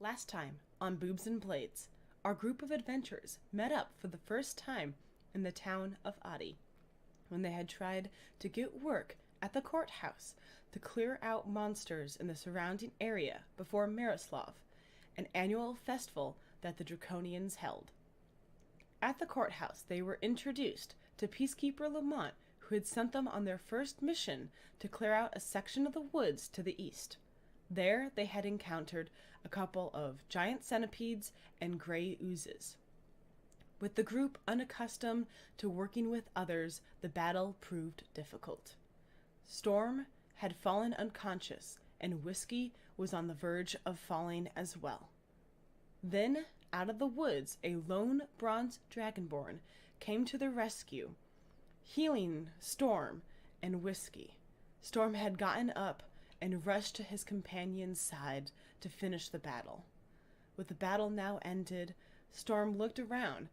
Last time on Boobs and Blades, our group of adventurers met up for the first time in the town of Adi, when they had tried to get work at the courthouse to clear out monsters in the surrounding area before Miroslav, an annual festival that the Draconians held. At the courthouse, they were introduced to Peacekeeper Lamont, who had sent them on their first mission to clear out a section of the woods to the east. There they had encountered a couple of giant centipedes and gray oozes. With the group unaccustomed to working with others, the battle proved difficult. Storm had fallen unconscious, and Whiskey was on the verge of falling as well. Then, out of the woods, a lone bronze dragonborn came to the rescue, healing Storm and Whiskey. Storm had gotten up and rushed to his companion's side to finish the battle. With the battle now ended, Storm looked around,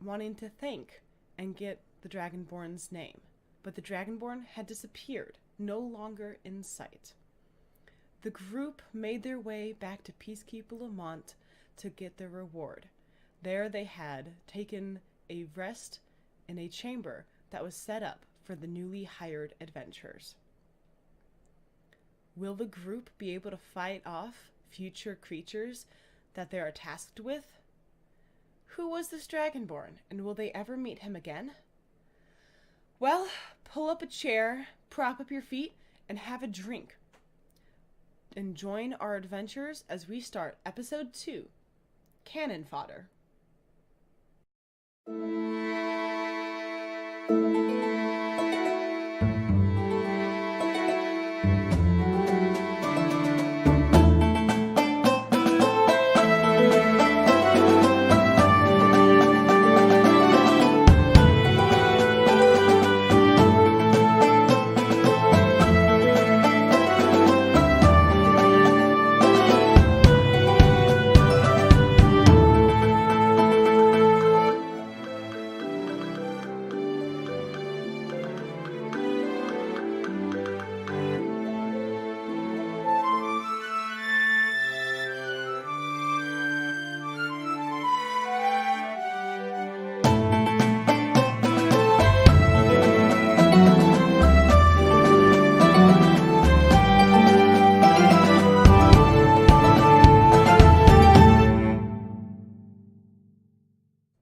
wanting to thank and get the Dragonborn's name, but the Dragonborn had disappeared, no longer in sight. The group made their way back to Peacekeeper Lamont to get their reward. There they had taken a rest in a chamber that was set up for the newly hired adventurers. Will the group be able to fight off future creatures that they are tasked with? Who was this Dragonborn, and will they ever meet him again? Well, pull up a chair, prop up your feet, and have a drink. And join our adventures as we start Episode 2, Cannon Fodder.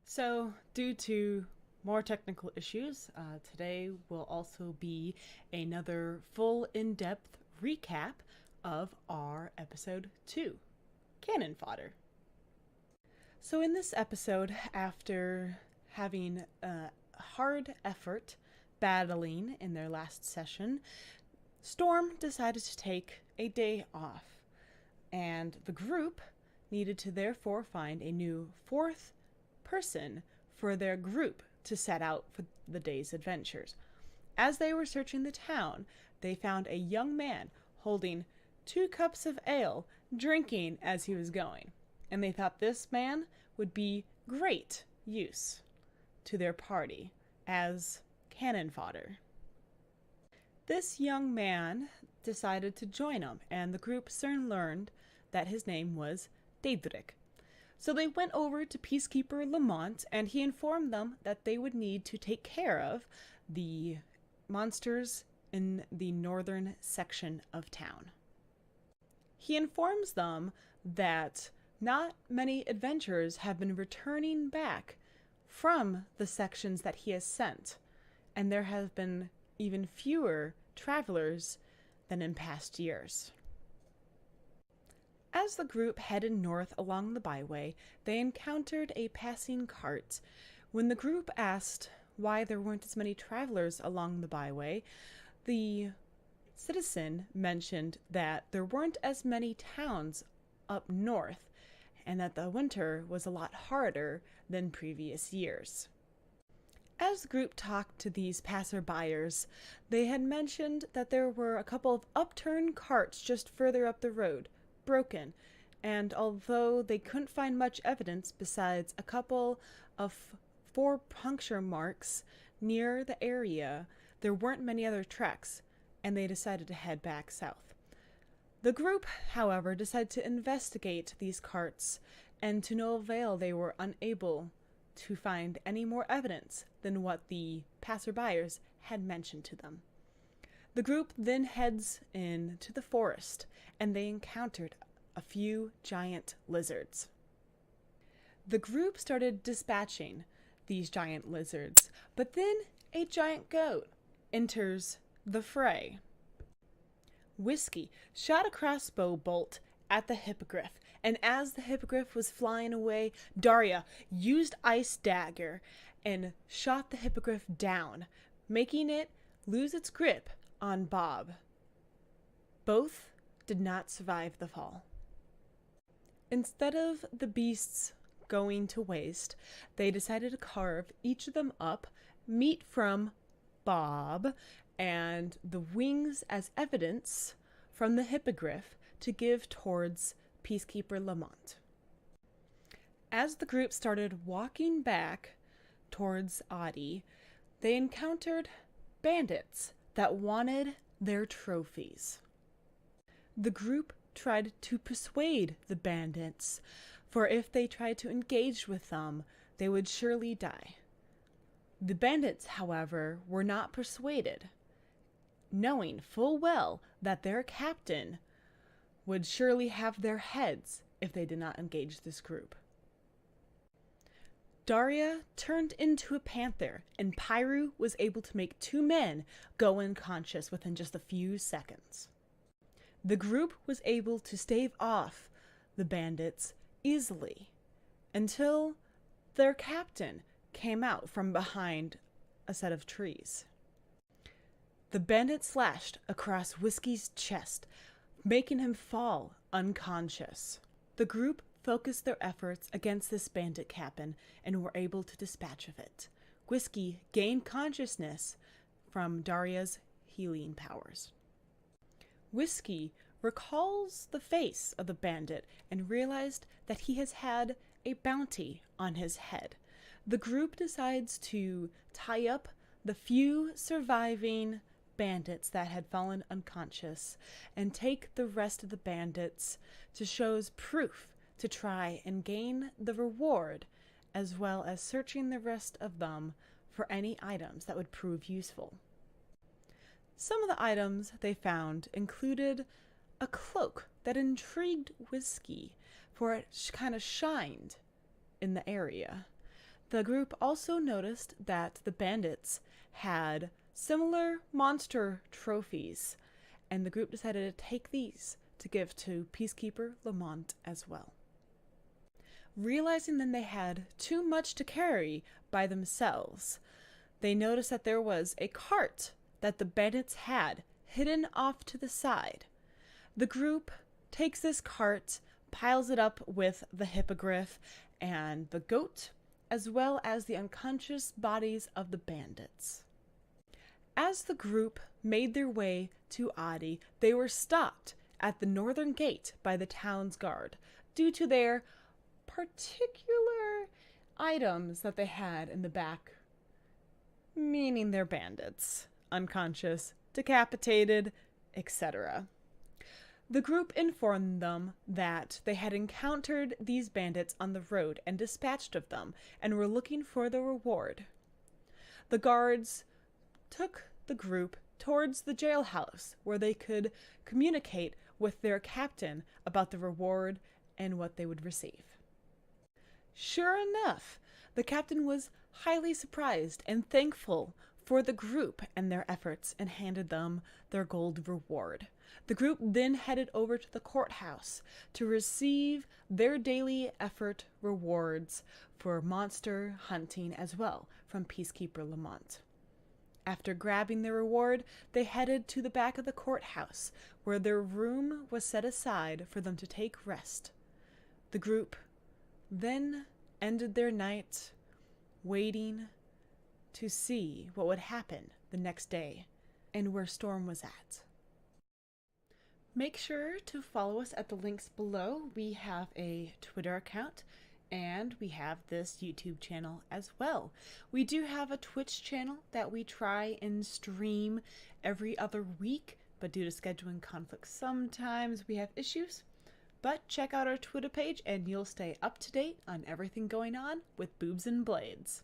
So, due to more technical issues, today will also be another full in-depth recap of our Episode 2, Cannon Fodder. So in this episode, after having a hard effort battling in their last session, Storm decided to take a day off, and the group needed to therefore find a new fourth person for their group to set out for the day's adventures. As they were searching the town, they found a young man holding 2 cups of ale, drinking as he was going, and they thought this man would be great use to their party as cannon fodder. This young man decided to join them, and the group soon learned that his name was Daedric. So they went over to Peacekeeper Lamont, and he informed them that they would need to take care of the monsters in the northern section of town. He informs them that not many adventurers have been returning back from the sections that he has sent, and there have been even fewer travelers than in past years. As the group headed north along the byway, they encountered a passing cart. When the group asked why there weren't as many travelers along the byway, the citizen mentioned that there weren't as many towns up north, and that the winter was a lot harder than previous years. As the group talked to these passerbyers, they had mentioned that there were a couple of upturned carts just further up the road, broken, and although they couldn't find much evidence besides a couple of 4 puncture marks near the area, there weren't many other tracks, and they decided to head back south. The group, however, decided to investigate these carts, and to no avail they were unable to find any more evidence than what the passerbyers had mentioned to them. The group then heads into the forest, and they encountered a few giant lizards. The group started dispatching these giant lizards, but then a giant goat enters the fray. Whiskey shot a crossbow bolt at the hippogriff, and as the hippogriff was flying away, Daria used Ice Dagger and shot the hippogriff down, making it lose its grip on Bob. Both did not survive the fall. Instead of the beasts going to waste, they decided to carve each of them up, meat from Bob, and the wings as evidence from the hippogriff to give towards Peacekeeper Lamont. As the group started walking back towards Audie, they encountered bandits that wanted their trophies. The group tried to persuade the bandits, for if they tried to engage with them, they would surely die. The bandits, however, were not persuaded, knowing full well that their captain would surely have their heads if they did not engage this group. Daria turned into a panther, and Pyru was able to make 2 men go unconscious within just a few seconds. The group was able to stave off the bandits easily until their captain came out from behind a set of trees. The bandit slashed across Whiskey's chest, making him fall unconscious. The group focused their efforts against this bandit captain and were able to dispatch of it. Whiskey gained consciousness from Daria's healing powers. Whiskey recalls the face of the bandit and realized that he has had a bounty on his head. The group decides to tie up the few surviving bandits that had fallen unconscious and take the rest of the bandits to show as proof to try and gain the reward, as well as searching the rest of them for any items that would prove useful. Some of the items they found included a cloak that intrigued Whiskey, for it kind of shined in the area. The group also noticed that the bandits had similar monster trophies, and the group decided to take these to give to Peacekeeper Lamont as well. Realizing that they had too much to carry by themselves, they noticed that there was a cart that the bandits had hidden off to the side. The group takes this cart, piles it up with the hippogriff and the goat, as well as the unconscious bodies of the bandits. As the group made their way to Audie, they were stopped at the northern gate by the town's guard due to their particular items that they had in the back, meaning they're bandits, unconscious, decapitated, etc. The group informed them that they had encountered these bandits on the road and dispatched of them and were looking for the reward. The guards took the group towards the jailhouse where they could communicate with their captain about the reward and what they would receive. Sure enough, the captain was highly surprised and thankful for the group and their efforts and handed them their gold reward. The group then headed over to the courthouse to receive their daily effort rewards for monster hunting as well from Peacekeeper Lamont. After grabbing their reward, they headed to the back of the courthouse where their room was set aside for them to take rest. The group then ended their night waiting to see what would happen the next day and where Storm was at. Make sure to follow us at the links below. We have a Twitter account and we have this YouTube channel as well. We do have a Twitch channel that we try and stream every other week, but due to scheduling conflicts, sometimes we have issues. But check out our Twitter page and you'll stay up to date on everything going on with Boobs and Blades.